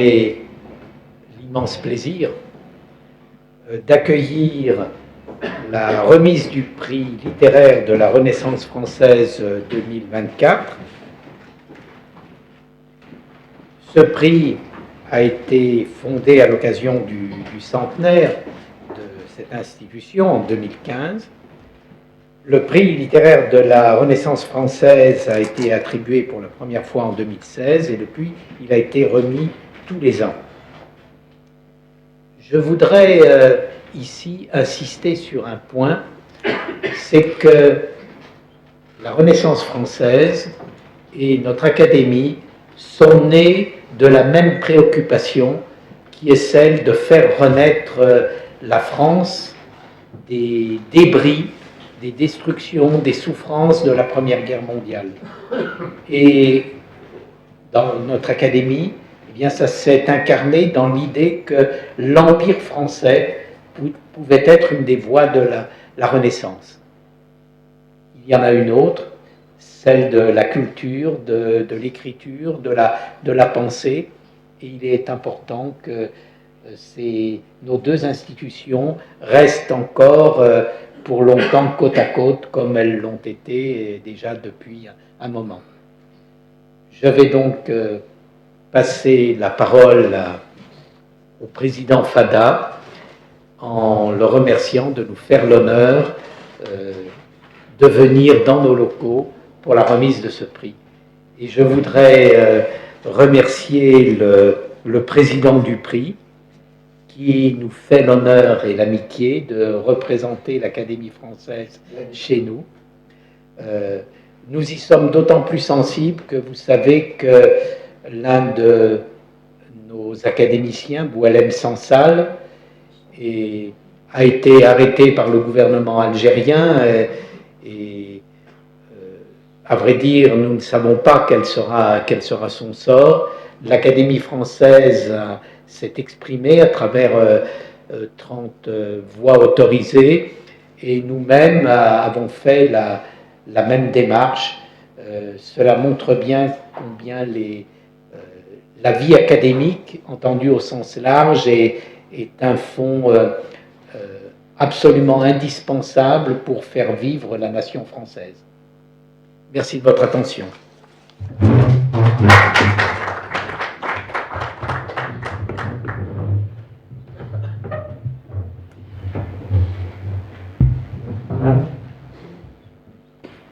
J'ai l'immense plaisir d'accueillir la remise du prix littéraire de la Renaissance française 2024. Ce prix a été fondé à l'occasion du centenaire de cette institution en 2015. Le prix littéraire de la Renaissance française a été attribué pour la première fois en 2016 et depuis, il a été remis tous les ans. Je voudrais ici insister sur un point, c'est que la Renaissance française et notre Académie sont nées de la même préoccupation qui est celle de faire renaître la France des débris, des destructions, des souffrances de la Première Guerre mondiale. Et dans notre Académie, eh bien, ça s'est incarné dans l'idée que l'Empire français pouvait être une des voies de la Renaissance. Il y en a une autre, celle de la culture, de l'écriture, de la pensée, et il est important que nos deux institutions restent encore pour longtemps côte à côte, comme elles l'ont été déjà depuis un moment. Je vais donc passer la parole au président Fada en le remerciant de nous faire l'honneur de venir dans nos locaux pour la remise de ce prix. Et je voudrais remercier le président du prix qui nous fait l'honneur et l'amitié de représenter l'Académie française chez nous. Nous y sommes d'autant plus sensibles que vous savez que l'un de nos académiciens, Boualem Sansal, a été arrêté par le gouvernement algérien et à vrai dire, nous ne savons pas quel sera son sort. L'Académie française s'est exprimée à travers 30 voix autorisées et nous-mêmes avons fait la même démarche. Cela montre bien combien la vie académique, entendue au sens large, est un fonds absolument indispensable pour faire vivre la nation française. Merci de votre attention.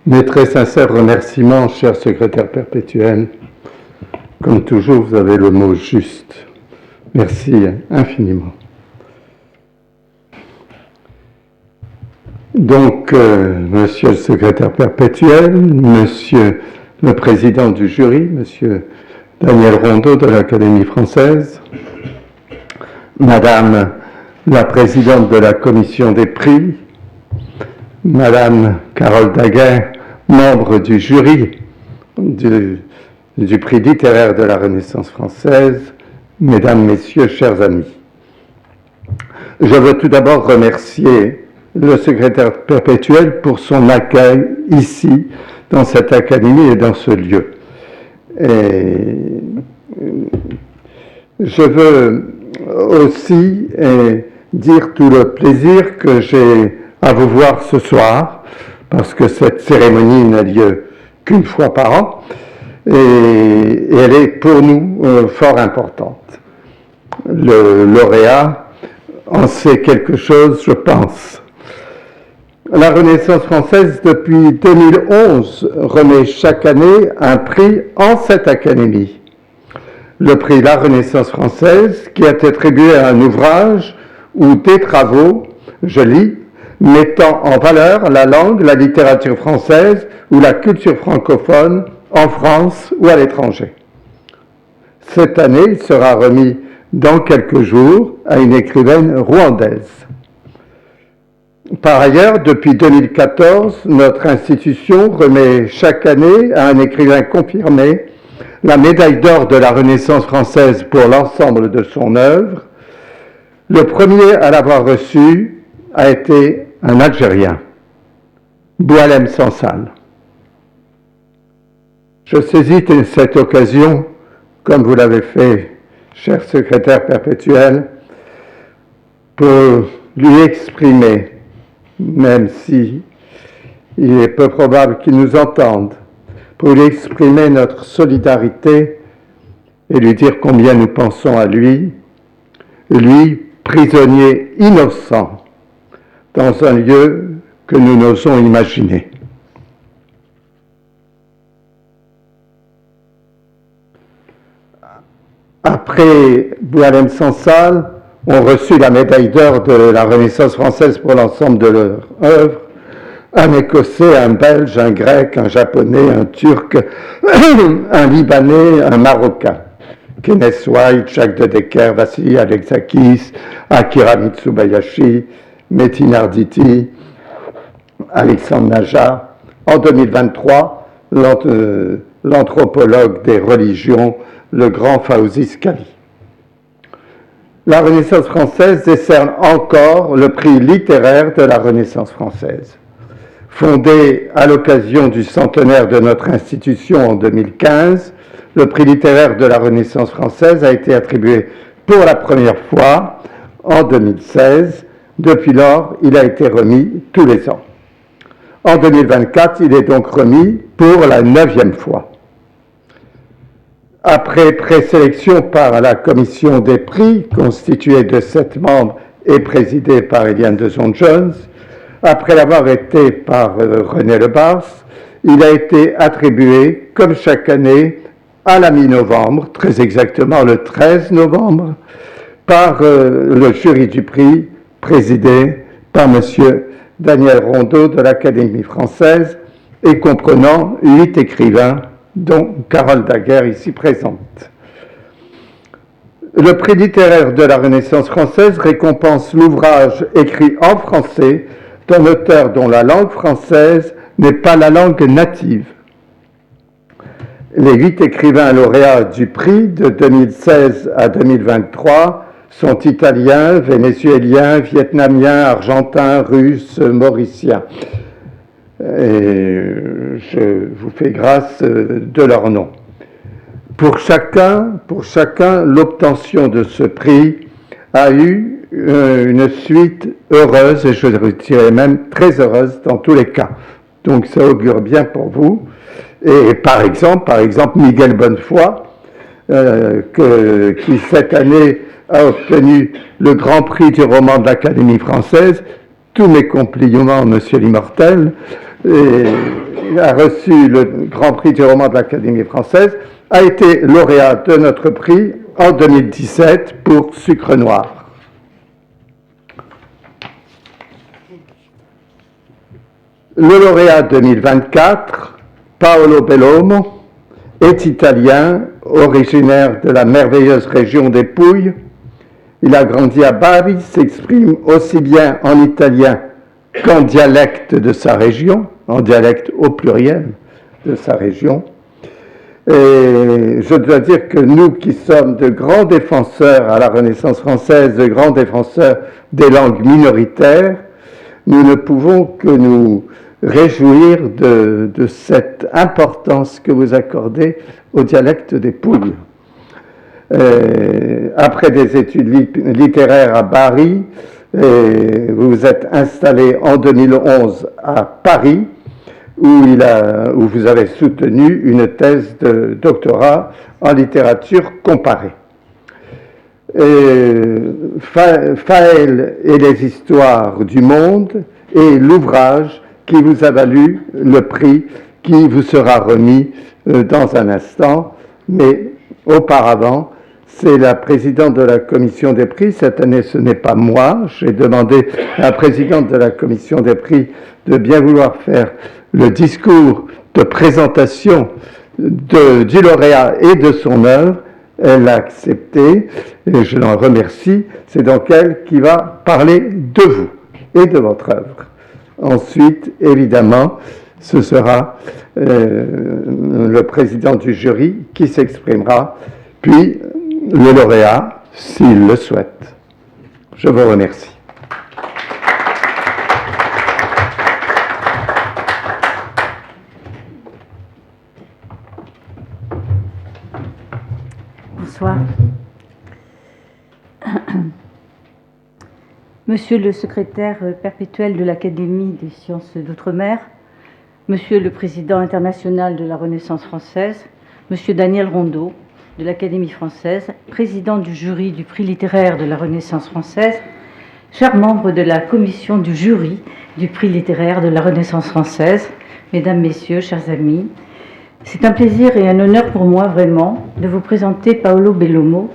Mes très sincères remerciements, cher secrétaire perpétuel. Comme toujours, vous avez le mot juste. Merci infiniment. Donc, monsieur le secrétaire perpétuel, monsieur le président du jury, monsieur Daniel Rondeau de l'Académie française, madame la présidente de la commission des prix, madame Carole Daguerre, membre du jury du prix littéraire de la Renaissance française, mesdames, messieurs, chers amis. Je veux tout d'abord remercier le secrétaire perpétuel pour son accueil ici, dans cette académie et dans ce lieu. Et je veux aussi dire tout le plaisir que j'ai à vous voir ce soir, parce que cette cérémonie n'a lieu qu'une fois par an, et elle est pour nous fort importante. Le lauréat en sait quelque chose, je pense. La Renaissance française, depuis 2011, remet chaque année un prix en cette académie. Le prix La Renaissance française, qui est attribué à un ouvrage ou des travaux, je lis, mettant en valeur la langue, la littérature française ou la culture francophone en France ou à l'étranger. Cette année, il sera remis dans quelques jours à une écrivaine rwandaise. Par ailleurs, depuis 2014, notre institution remet chaque année à un écrivain confirmé la médaille d'or de la Renaissance française pour l'ensemble de son œuvre. Le premier à l'avoir reçu a été un Algérien, Boualem Sansal. Je saisis cette occasion, comme vous l'avez fait, cher secrétaire perpétuel, pour lui exprimer, même si il est peu probable qu'il nous entende, pour lui exprimer notre solidarité et lui dire combien nous pensons à lui, prisonnier innocent, dans un lieu que nous n'osons imaginer. Après Boualem Sansal, ont reçu la médaille d'or de la Renaissance française pour l'ensemble de leur œuvre un Écossais, un Belge, un Grec, un Japonais, un Turc, un Libanais, un Marocain. Kenneth White, Jacques de Decker, Vassili Alexakis, Akira Mitsubayashi, Metin Arditi, Alexandre Naja. En 2023, l'anthropologue des religions, le grand Fawzi Skali. La Renaissance française décerne encore le prix littéraire de la Renaissance française. Fondé à l'occasion du centenaire de notre institution en 2015, le prix littéraire de la Renaissance française a été attribué pour la première fois en 2016. Depuis lors, il a été remis tous les ans. En 2024, il est donc remis pour la 9e fois. Après présélection par la commission des prix, constituée de 7 membres et présidée par Eliane de Zonjones, après l'avoir été par René Lebas, il a été attribué, comme chaque année, à la mi-novembre, très exactement le 13 novembre, par le jury du prix, présidé par M. Daniel Rondeau de l'Académie française et comprenant 8 écrivains, dont Carole Daguerre, ici présente. Le prix littéraire de la Renaissance française récompense l'ouvrage écrit en français d'un auteur dont la langue française n'est pas la langue native. Les 8 écrivains lauréats du prix de 2016 à 2023 sont italiens, vénézuéliens, vietnamiens, argentins, russes, mauriciens. Et je vous fais grâce de leurs noms. Pour chacun, l'obtention de ce prix a eu une suite heureuse, et je dirais même très heureuse dans tous les cas. Donc ça augure bien pour vous. Et par exemple Miguel Bonnefoy, qui cette année a obtenu le Grand Prix du roman de l'Académie française. Tous mes compliments, Monsieur l'Immortel, et a reçu le Grand Prix du roman de l'Académie française, a été lauréat de notre prix en 2017 pour Sucre Noir. Le lauréat 2024, Paolo Bellomo, est italien, originaire de la merveilleuse région des Pouilles. Il a grandi à Bari, s'exprime aussi bien en italien qu'en dialecte de sa région, en dialecte au pluriel de sa région. Et je dois dire que nous qui sommes de grands défenseurs à la Renaissance française, de grands défenseurs des langues minoritaires, nous ne pouvons que nous réjouir de cette importance que vous accordez au dialecte des Pouilles. Après des études littéraires à Bari, vous vous êtes installé en 2011 à Paris, où vous avez soutenu une thèse de doctorat en littérature comparée. Faël et les histoires du monde est l'ouvrage qui vous a valu le prix qui vous sera remis dans un instant, mais auparavant, c'est la présidente de la commission des prix. Cette année, ce n'est pas moi. J'ai demandé à la présidente de la commission des prix de bien vouloir faire le discours de présentation du lauréat et de son œuvre. Elle l'a accepté et je l'en remercie. C'est donc elle qui va parler de vous et de votre œuvre. Ensuite, évidemment, ce sera le président du jury qui s'exprimera, puis le lauréat, s'il le souhaite. Je vous remercie. Bonsoir. Monsieur le secrétaire perpétuel de l'Académie des sciences d'outre-mer, Monsieur le président international de la Renaissance française, Monsieur Daniel Rondeau de l'Académie française, président du jury du prix littéraire de la Renaissance française, chers membres de la commission du jury du prix littéraire de la Renaissance française, mesdames, messieurs, chers amis, c'est un plaisir et un honneur pour moi vraiment de vous présenter Paolo Bellomo,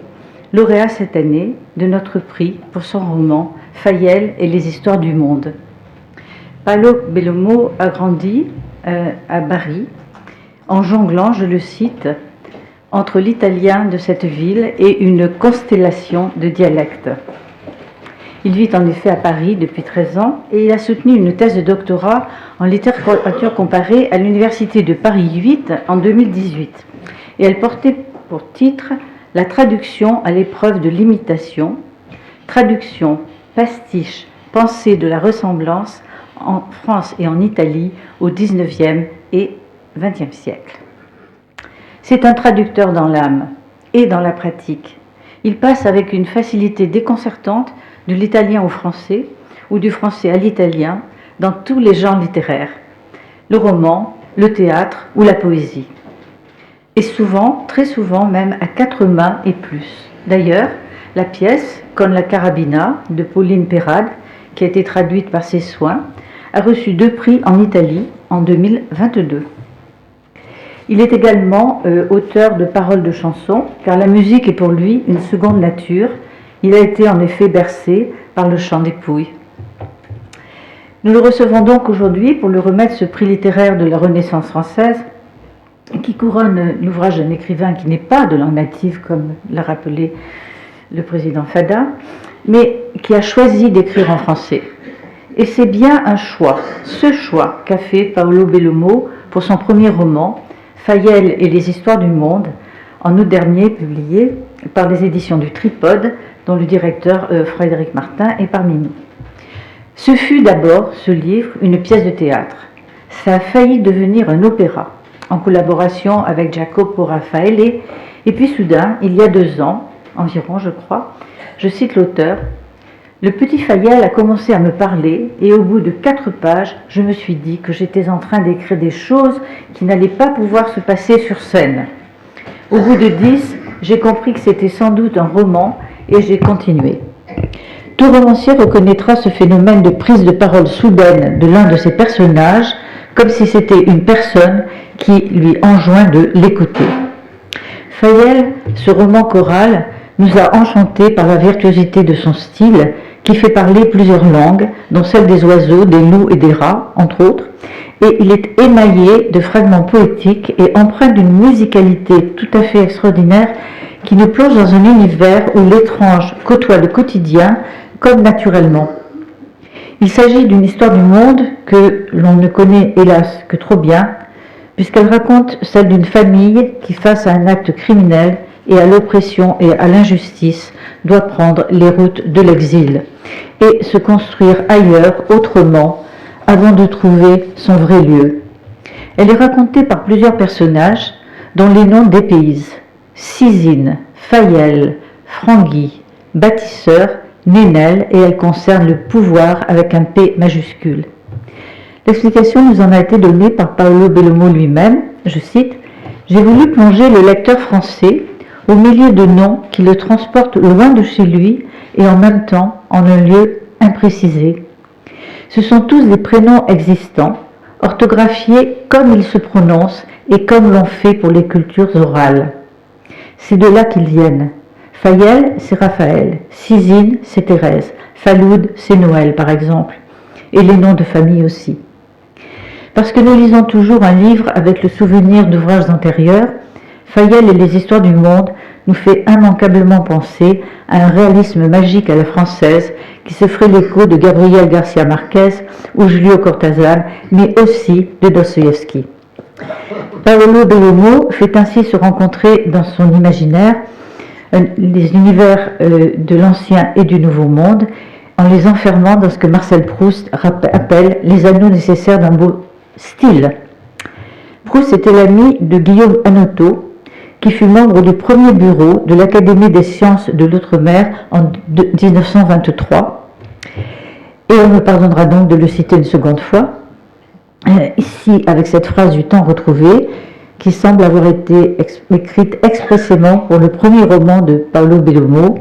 lauréat cette année de notre prix pour son roman Fayel et les histoires du monde. Paolo Bellomo a grandi à Bari en jonglant, je le cite, entre l'italien de cette ville et une constellation de dialectes. Il vit en effet à Paris depuis 13 ans et il a soutenu une thèse de doctorat en littérature comparée à l'Université de Paris 8 en 2018. Et elle portait pour titre « La traduction à l'épreuve de l'imitation, traduction, pastiche, pensée de la ressemblance en France et en Italie au XIXe et XXe siècle ». C'est un traducteur dans l'âme et dans la pratique. Il passe avec une facilité déconcertante de l'italien au français ou du français à l'italien dans tous les genres littéraires, le roman, le théâtre ou la poésie. Et souvent, très souvent même à 4 mains et plus. D'ailleurs, la pièce Con la carabina de Pauline Perrade, qui a été traduite par ses soins, a reçu 2 prix en Italie en 2022. Il est également auteur de paroles de chansons, car la musique est pour lui une seconde nature. Il a été en effet bercé par le chant des Pouilles. Nous le recevons donc aujourd'hui pour lui remettre ce prix littéraire de la Renaissance française, qui couronne l'ouvrage d'un écrivain qui n'est pas de langue native, comme l'a rappelé le président Fada, mais qui a choisi d'écrire en français. Et c'est bien un choix, ce choix qu'a fait Paolo Bellomo pour son premier roman, Fayel et les histoires du monde, en août dernier publié par les éditions du Tripode, dont le directeur Frédéric Martin est parmi nous. Ce fut d'abord, ce livre, une pièce de théâtre. Ça a failli devenir un opéra, en collaboration avec Jacopo Raffaele, et puis soudain, il y a 2 ans, environ je crois, je cite l'auteur, « Le petit Fayel a commencé à me parler et au bout de 4 pages, je me suis dit que j'étais en train d'écrire des choses qui n'allaient pas pouvoir se passer sur scène. Au bout de 10, j'ai compris que c'était sans doute un roman et j'ai continué. » Tout romancier reconnaîtra ce phénomène de prise de parole soudaine de l'un de ses personnages, comme si c'était une personne qui lui enjoint de l'écouter. Fayel, ce roman choral, nous a enchantés par la virtuosité de son style, qui fait parler plusieurs langues, dont celle des oiseaux, des loups et des rats, entre autres, et il est émaillé de fragments poétiques et empreint d'une musicalité tout à fait extraordinaire qui nous plonge dans un univers où l'étrange côtoie le quotidien comme naturellement. Il s'agit d'une histoire du monde que l'on ne connaît hélas que trop bien, puisqu'elle raconte celle d'une famille qui, face à un acte criminel et à l'oppression et à l'injustice, doit prendre les routes de l'exil et se construire ailleurs, autrement, avant de trouver son vrai lieu. Elle est racontée par plusieurs personnages dont les noms dépaysent: Sisine, Fayel, Frangui, Bâtisseur, Nénel, et elle concerne le pouvoir avec un P majuscule. L'explication nous en a été donnée par Paolo Bellomo lui-même, je cite, « J'ai voulu plonger le lecteur français au milieu de noms qui le transportent loin de chez lui et en même temps en un lieu imprécisé. Ce sont tous des prénoms existants, orthographiés comme ils se prononcent et comme l'on fait pour les cultures orales. C'est de là qu'ils viennent. Fayel, c'est Raphaël. Sisine, c'est Thérèse. Faloud, c'est Noël, par exemple. Et les noms de famille aussi. Parce que nous lisons toujours un livre avec le souvenir d'ouvrages antérieurs, Fayel et les histoires du monde nous fait immanquablement penser à un réalisme magique à la française qui se ferait l'écho de Gabriel Garcia Marquez ou Julio Cortázar, mais aussi de Dostoïevski. Paolo Bellomo fait ainsi se rencontrer dans son imaginaire les univers de l'ancien et du nouveau monde, en les enfermant dans ce que Marcel Proust appelle les anneaux nécessaires d'un beau style. Proust était l'ami de Guillaume Hanoteau, qui fut membre du premier bureau de l'Académie des sciences de l'Outre-mer en 1923. Et on me pardonnera donc de le citer une seconde fois, ici avec cette phrase du temps retrouvé, qui semble avoir été écrite expressément pour le premier roman de Paolo Bellomo,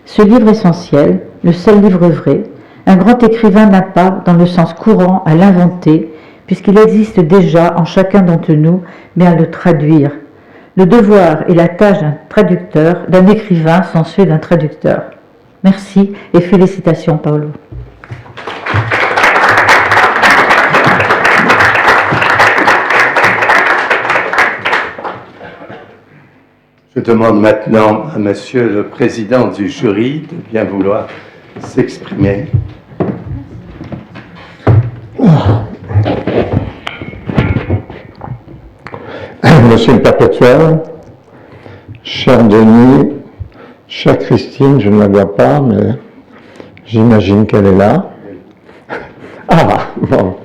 ce livre essentiel, le seul livre vrai. Un grand écrivain n'a pas, dans le sens courant, à l'inventer, puisqu'il existe déjà en chacun d'entre nous, mais à le traduire. Le devoir et la tâche d'un traducteur, d'un écrivain, sont ceux d'un traducteur. Merci et félicitations, Paolo. Je demande maintenant à Monsieur le Président du jury de bien vouloir s'exprimer. Monsieur le Perpétuel, cher Denis, chère Christine, je ne la vois pas, mais j'imagine qu'elle est là. Ah, bon.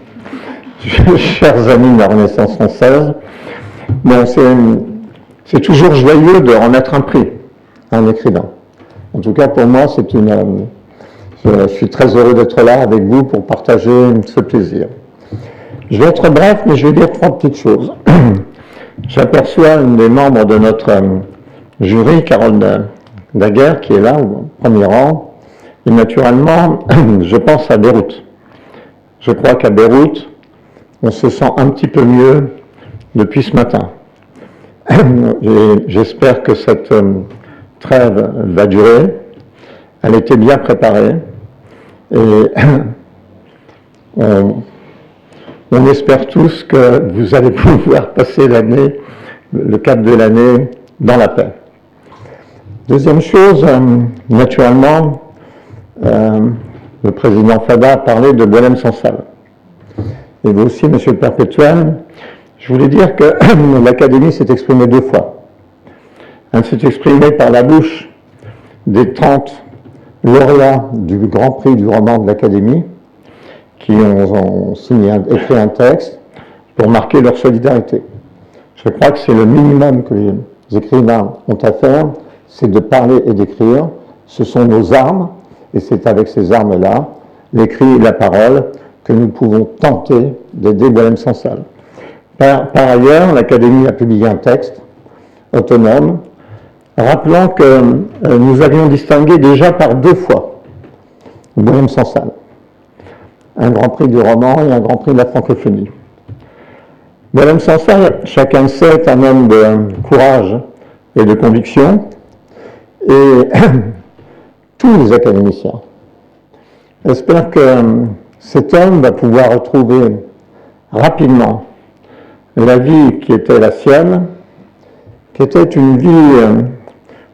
Chers amis de la Renaissance française, bon, c'est toujours joyeux de remettre un prix à un écrivain. En tout cas, pour moi, je suis très heureux d'être là avec vous pour partager ce plaisir. Je vais être bref, mais je vais dire 3 petites choses. J'aperçois une des membres de notre jury, Carole Daguerre, qui est là, au premier rang. Et naturellement, je pense à Beyrouth. Je crois qu'à Beyrouth, on se sent un petit peu mieux depuis ce matin. J'espère que cette trêve va durer. Elle était bien préparée. Et on espère tous que vous allez pouvoir passer l'année, le cap de l'année, dans la paix. Deuxième chose, naturellement, le président Fada a parlé de Boualem-Sansal. Et vous aussi, Monsieur le Perpétuel, je voulais dire que l'Académie s'est exprimée 2 fois. Elle s'est exprimée par la bouche des 30 lauréats du Grand Prix du roman de l'Académie, qui ont écrit un texte pour marquer leur solidarité. Je crois que c'est le minimum que les écrivains ont à faire, c'est de parler et d'écrire. Ce sont nos armes, et c'est avec ces armes-là, l'écrit et la parole, que nous pouvons tenter d'aider Boualem-Sansal. Par ailleurs, l'Académie a publié un texte autonome, rappelant que nous avions distingué déjà par 2 fois Boualem-Sansal. Un grand prix du roman et un grand prix de la francophonie. Boualem-Sansal, chacun le sait, est un homme de courage et de conviction, et tous les académiciens espèrent que cet homme va pouvoir retrouver rapidement la vie qui était la sienne, qui était une vie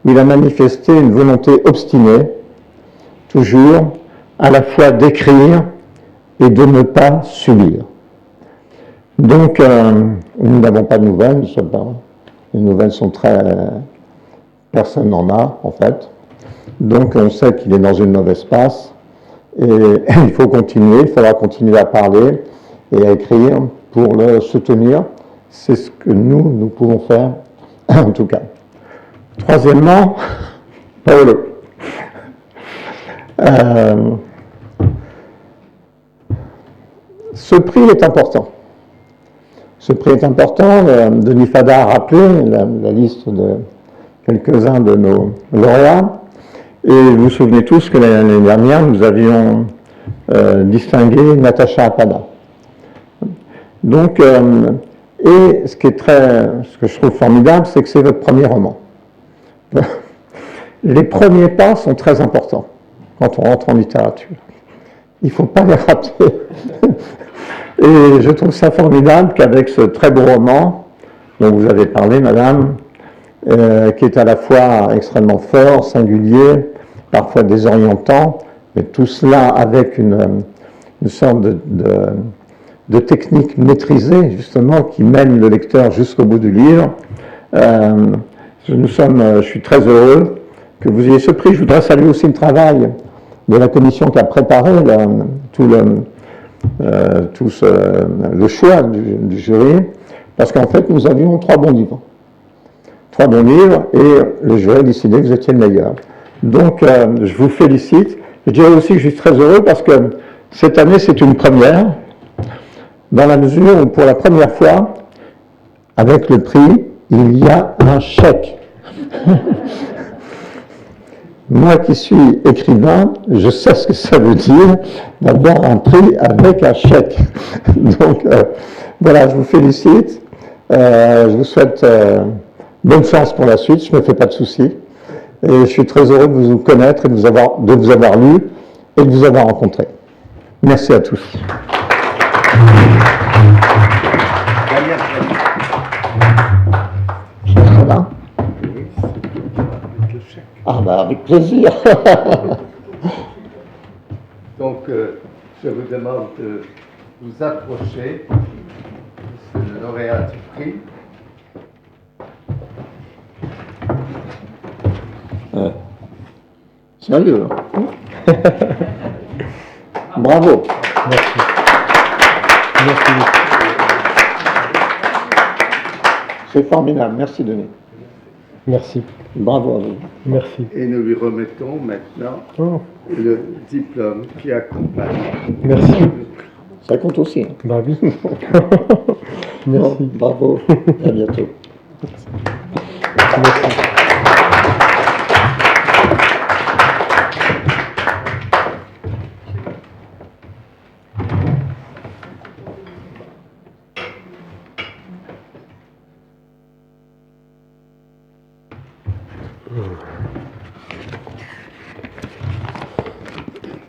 où il a manifesté une volonté obstinée, toujours à la fois d'écrire et de ne pas subir. Donc, nous n'avons pas de nouvelles, les nouvelles sont personne n'en a, en fait. Donc, on sait qu'il est dans une mauvaise passe, et il faut continuer, il faudra continuer à parler et à écrire pour le soutenir. C'est ce que nous pouvons faire, en tout cas. Troisièmement, Paolo. Ce prix est important. Ce prix est important. Denis Fada a rappelé la liste de quelques-uns de nos lauréats. Et vous vous souvenez tous que l'année dernière, nous avions distingué Natacha Apada. Donc, et ce que je trouve formidable, c'est que c'est votre premier roman. Les premiers pas sont très importants quand on rentre en littérature. Il ne faut pas les rater. Et je trouve ça formidable qu'avec ce très beau roman, dont vous avez parlé, madame, qui est à la fois extrêmement fort, singulier, parfois désorientant, mais tout cela avec une sorte de technique maîtrisée, justement, qui mène le lecteur jusqu'au bout du livre. Je suis très heureux que vous ayez ce prix. Je voudrais saluer aussi le travail de la commission qui a préparé le choix du jury, parce qu'en fait, nous avions 3 bons livres. 3 bons livres, et le jury a décidé que vous étiez le meilleur. Donc, je vous félicite. Je dirais aussi que je suis très heureux parce que cette année, c'est une première, dans la mesure où, pour la première fois, avec le prix, il y a un chèque. Moi qui suis écrivain, je sais ce que ça veut dire d'avoir un prix avec un chèque. Donc, voilà, je vous félicite. Je vous souhaite bonne chance pour la suite, je ne me fais pas de soucis. Et je suis très heureux de vous connaître et de vous avoir lu et de vous avoir rencontré. Merci à tous. Ça va ? Ah bah avec plaisir. Donc je vous demande de vous approcher, c'est le lauréat du prix. Sérieux. Bravo. Merci. Merci. C'est formidable. Merci Denis. Merci. Bravo à vous. Merci. Et nous lui remettons maintenant le diplôme qui accompagne. Merci. Ça compte aussi. Hein. Bah oui. Merci. Bon, bravo. À bientôt. Merci.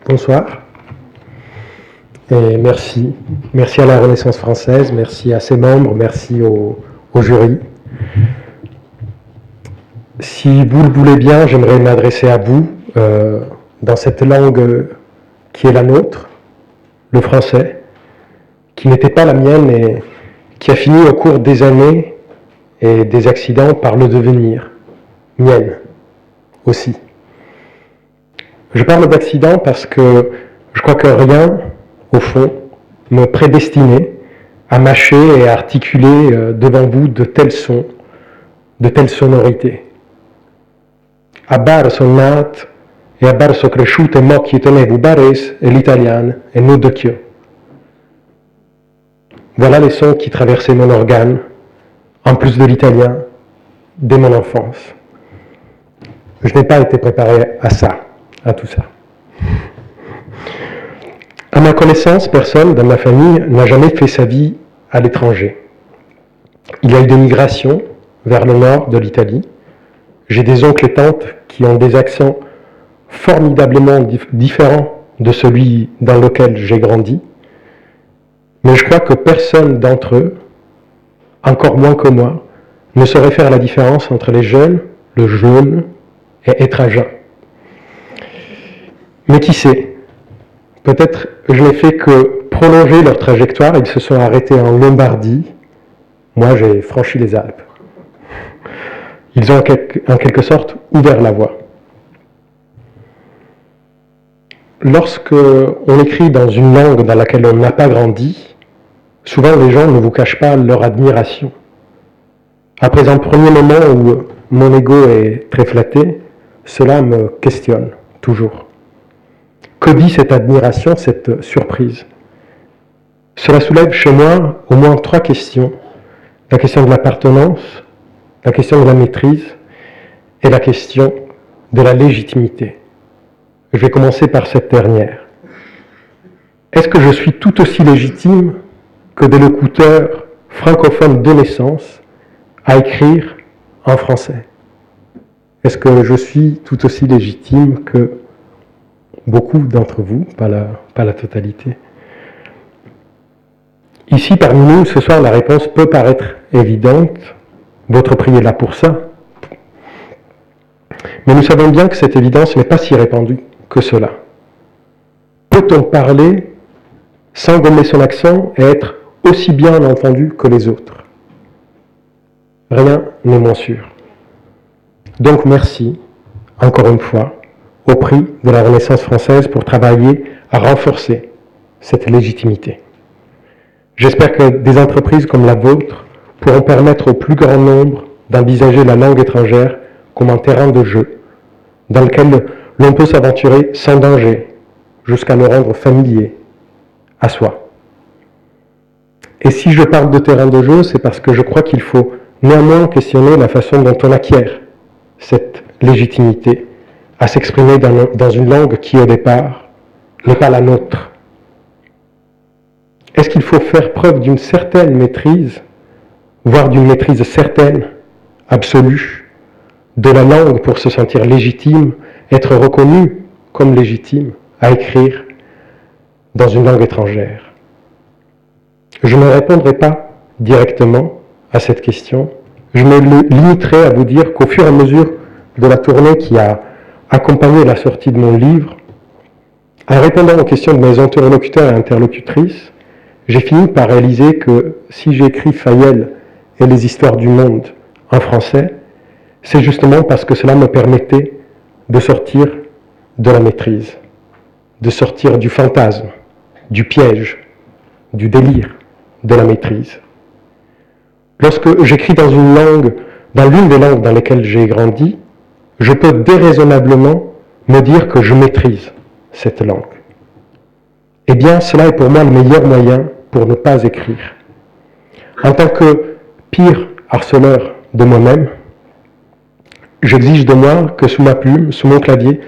Bonsoir et merci. Merci à la Renaissance française, merci à ses membres, merci au jury. Si vous le voulez bien, j'aimerais m'adresser à vous dans cette langue qui est la nôtre, le français, qui n'était pas la mienne et qui a fini au cours des années et des accidents par le devenir, mienne aussi. Je parle d'accident parce que je crois que rien, au fond, me prédestinait à mâcher et à articuler devant vous de tels sons, de telles sonorités. A bar son nat e a bar so cresciute mo chi tenevo bares e l'italian e no de chio. Voilà les sons qui traversaient mon organe, en plus de l'italien, dès mon enfance. Je n'ai pas été préparé à ça. À tout ça. À ma connaissance, personne dans ma famille n'a jamais fait sa vie à l'étranger. Il y a eu des migrations vers le nord de l'Italie. J'ai des oncles et tantes qui ont des accents formidablement différents de celui dans lequel j'ai grandi. Mais je crois que personne d'entre eux, encore moins que moi, ne saurait faire la différence entre les jeunes, le jaune et étranger. Mais qui sait, peut-être je n'ai fait que prolonger leur trajectoire, ils se sont arrêtés en Lombardie, moi j'ai franchi les Alpes. Ils ont en quelque sorte ouvert la voie. Lorsque on écrit dans une langue dans laquelle on n'a pas grandi, souvent les gens ne vous cachent pas leur admiration. Après un premier moment où mon ego est très flatté, cela me questionne toujours. Que dit cette admiration, cette surprise? Cela soulève chez moi au moins 3 questions. La question de l'appartenance, la question de la maîtrise et la question de la légitimité. Je vais commencer par cette dernière. Est-ce que je suis tout aussi légitime que des locuteurs francophones de naissance à écrire en français? Est-ce que je suis tout aussi légitime que beaucoup d'entre vous, pas la totalité? Ici, parmi nous, ce soir, la réponse peut paraître évidente. Votre prix est là pour ça. Mais nous savons bien que cette évidence n'est pas si répandue que cela. Peut-on parler sans gommer son accent et être aussi bien entendu que les autres? Rien n'est moins sûr. Donc merci, encore une fois, au prix de la Renaissance française pour travailler à renforcer cette légitimité. J'espère que des entreprises comme la vôtre pourront permettre au plus grand nombre d'envisager la langue étrangère comme un terrain de jeu, dans lequel l'on peut s'aventurer sans danger, jusqu'à le rendre familier à soi. Et si je parle de terrain de jeu, c'est parce que je crois qu'il faut néanmoins questionner la façon dont on acquiert cette légitimité à s'exprimer dans une langue qui, au départ, n'est pas la nôtre. Est-ce qu'il faut faire preuve d'une certaine maîtrise, voire d'une maîtrise certaine, absolue, de la langue pour se sentir légitime, être reconnu comme légitime à écrire dans une langue étrangère? Je ne répondrai pas directement à cette question. Je me limiterai à vous dire qu'au fur et à mesure de la tournée qui a accompagné la sortie de mon livre, en répondant aux questions de mes interlocuteurs et interlocutrices, j'ai fini par réaliser que si j'écris Fayel et les histoires du monde en français, c'est justement parce que cela me permettait de sortir de la maîtrise, de sortir du fantasme, du piège, du délire de la maîtrise. Lorsque j'écris dans une langue, dans l'une des langues dans lesquelles j'ai grandi, je peux déraisonnablement me dire que je maîtrise cette langue. Eh bien, cela est pour moi le meilleur moyen pour ne pas écrire. En tant que pire harceleur de moi-même, j'exige de moi que sous ma plume, sous mon clavier,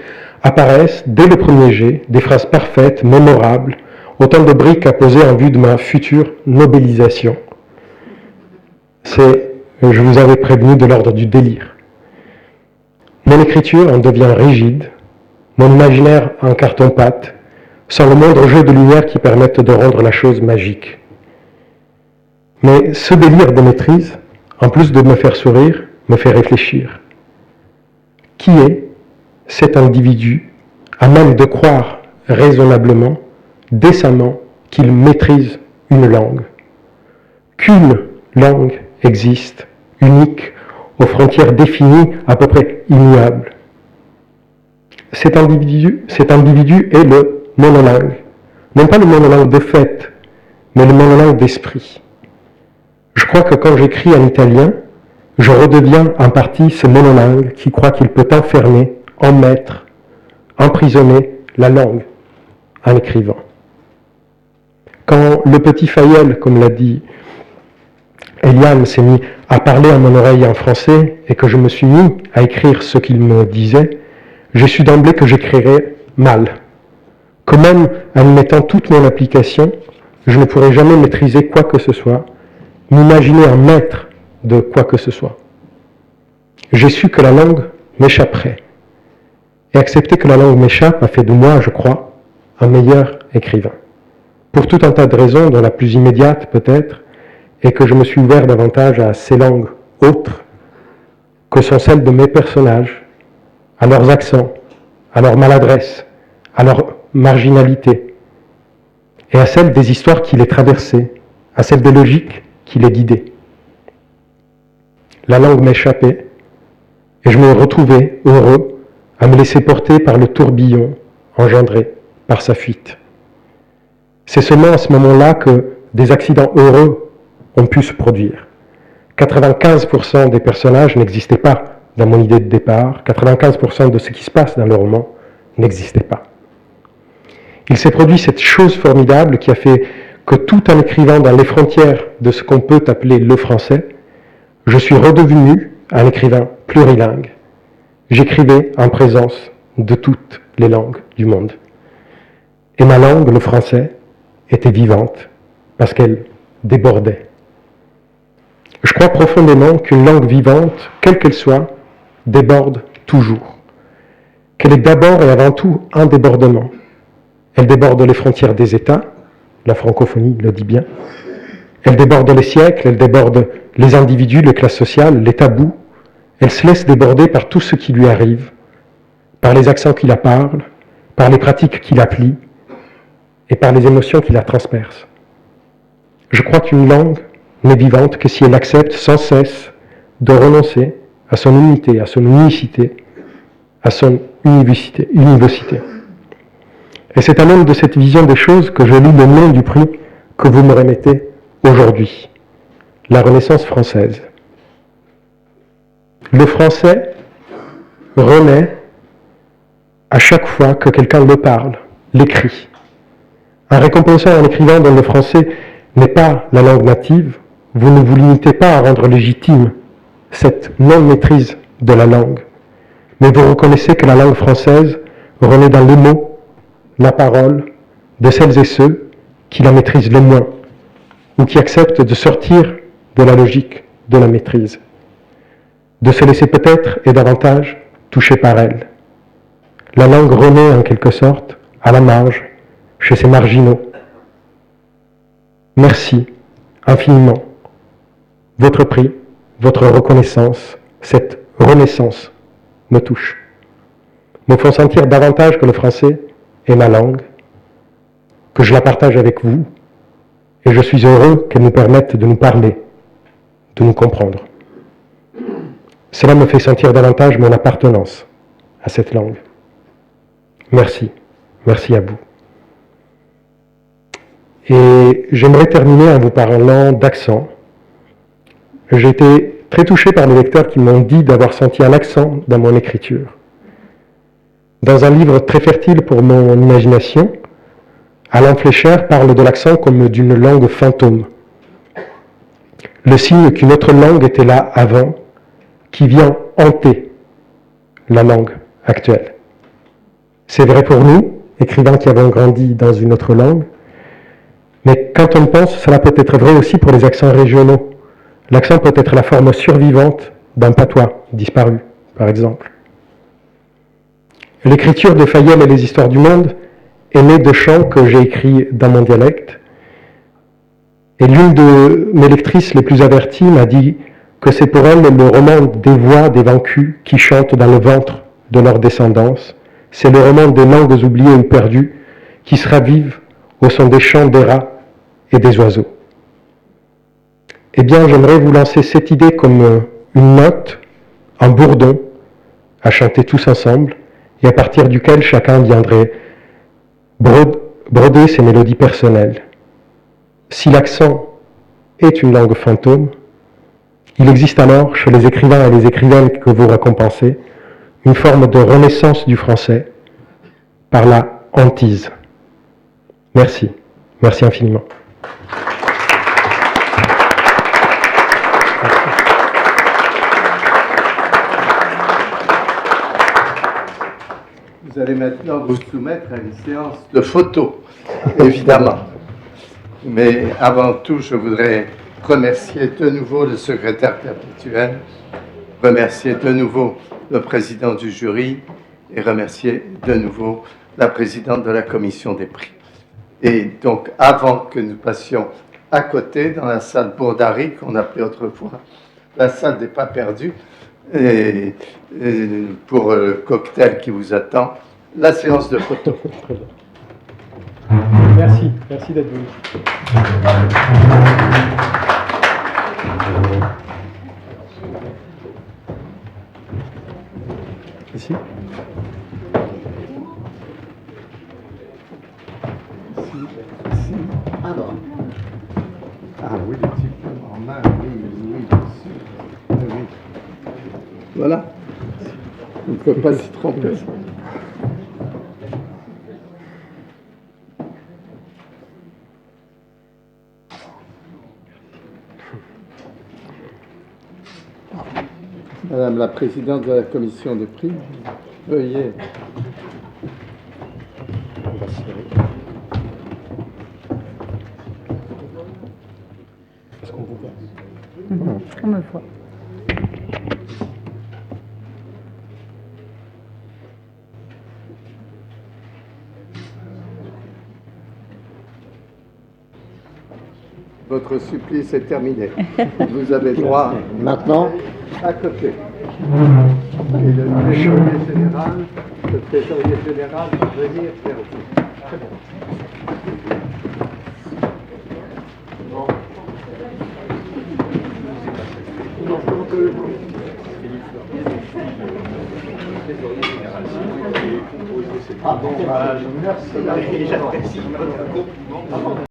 apparaissent dès le premier jet des phrases parfaites, mémorables, autant de briques à poser en vue de ma future nobelisation. C'est, je vous avais prévenu, de l'ordre du délire. Mon écriture en devient rigide, mon imaginaire en carton-pâte, sans le moindre jeu de lumière qui permette de rendre la chose magique. Mais ce délire de maîtrise, en plus de me faire sourire, me fait réfléchir. Qui est cet individu à même de croire raisonnablement, décemment, qu'il maîtrise une langue? Qu'une langue existe, unique, aux frontières définies, à peu près immuables. Cet individu est le monolingue. Non pas le monolingue de fait, mais le monolingue d'esprit. Je crois que quand j'écris en italien, je redeviens en partie ce monolingue qui croit qu'il peut enfermer, emmettre, emprisonner la langue en écrivant. Quand le petit Fayel, comme l'a dit Eliane, s'est mis à parler à mon oreille en français et que je me suis mis à écrire ce qu'il me disait, j'ai su d'emblée que j'écrirais mal. Que même en y mettant toute mon application, je ne pourrais jamais maîtriser quoi que ce soit, m'imaginer un maître de quoi que ce soit. J'ai su que la langue m'échapperait. Et accepter que la langue m'échappe a fait de moi, je crois, un meilleur écrivain. Pour tout un tas de raisons, dont la plus immédiate peut-être, est que je me suis ouvert davantage à ces langues autres que sont celles de mes personnages, à leurs accents, à leur maladresse, à leur marginalité, et à celles des histoires qui les traversaient, à celles des logiques qui les guidaient. La langue m'échappait, et je me retrouvais heureux à me laisser porter par le tourbillon engendré par sa fuite. C'est seulement à ce moment-là que des accidents heureux ont pu se produire. 95% des personnages n'existaient pas dans mon idée de départ, 95% de ce qui se passe dans le roman n'existait pas. Il s'est produit cette chose formidable qui a fait que tout en écrivant dans les frontières de ce qu'on peut appeler le français, je suis redevenu un écrivain plurilingue. J'écrivais en présence de toutes les langues du monde. Et ma langue, le français, était vivante parce qu'elle débordait. Je crois profondément qu'une langue vivante, quelle qu'elle soit, déborde toujours. Qu'elle est d'abord et avant tout un débordement. Elle déborde les frontières des États, la francophonie le dit bien. Elle déborde les siècles, elle déborde les individus, les classes sociales, les tabous. Elle se laisse déborder par tout ce qui lui arrive, par les accents qui la parlent, par les pratiques qui la plient et par les émotions qui la transpercent. Je crois qu'une langue n'est vivante que si elle accepte sans cesse de renoncer à son unité, à son unicité, à son univocité. Et c'est à l'aune de cette vision des choses que je lis le nom du prix que vous me remettez aujourd'hui, la Renaissance française. Le français renaît à chaque fois que quelqu'un le parle, l'écrit. En récompensant un écrivain dont le français n'est pas la langue native, vous ne vous limitez pas à rendre légitime cette non-maîtrise de la langue, mais vous reconnaissez que la langue française renaît dans les mots, la parole, de celles et ceux qui la maîtrisent le moins, ou qui acceptent de sortir de la logique de la maîtrise, de se laisser peut-être et davantage toucher par elle. La langue renaît en quelque sorte à la marge, chez ces marginaux. Merci infiniment. Votre prix, votre reconnaissance, cette renaissance me touche, me font sentir davantage que le français est ma langue, que je la partage avec vous, et je suis heureux qu'elle nous permette de nous parler, de nous comprendre. Cela me fait sentir davantage mon appartenance à cette langue. Merci, merci à vous. Et j'aimerais terminer en vous parlant d'accent. J'ai été très touché par les lecteurs qui m'ont dit d'avoir senti un accent dans mon écriture. Dans un livre très fertile pour mon imagination, Alain Fleischer parle de l'accent comme d'une langue fantôme. Le signe qu'une autre langue était là avant, qui vient hanter la langue actuelle. C'est vrai pour nous, écrivains qui avons grandi dans une autre langue, mais quand on pense, cela peut être vrai aussi pour les accents régionaux. L'accent peut être la forme survivante d'un patois disparu, par exemple. L'écriture de Fayel et les histoires du monde est née de chants que j'ai écrits dans mon dialecte. Et l'une de mes lectrices les plus averties m'a dit que c'est pour elle le roman des voix des vaincus qui chantent dans le ventre de leur descendance. C'est le roman des langues oubliées ou perdues qui se ravivent au son des chants des rats et des oiseaux. Eh bien, j'aimerais vous lancer cette idée comme une note, un bourdon, à chanter tous ensemble, et à partir duquel chacun viendrait broder ses mélodies personnelles. Si l'accent est une langue fantôme, il existe alors, chez les écrivains et les écrivaines que vous récompensez, une forme de renaissance du français par la hantise. Merci. Merci infiniment. Vous allez maintenant vous soumettre à une séance de photos, évidemment. Mais avant tout, je voudrais remercier de nouveau le secrétaire perpétuel, remercier de nouveau le président du jury et remercier de nouveau la présidente de la commission des prix. Et donc, avant que nous passions à côté, dans la salle Bourdary, qu'on appelait autrefois la salle des pas perdus, et pour le cocktail qui vous attend, la séance de photos. Merci, merci d'être venu. Ici. Alors. Ah oui, le diplôme en main, oui, bien sûr. Oui. Voilà. On ne peut pas s'y tromper. Madame la présidente de la commission des prix, veuillez. Est-ce qu'on vous voit? On me voit. Votre supplice est terminé. Vous avez droit maintenant à côté. Et le trésorier général va venir vers vous. Très bien. Ah bon, merci.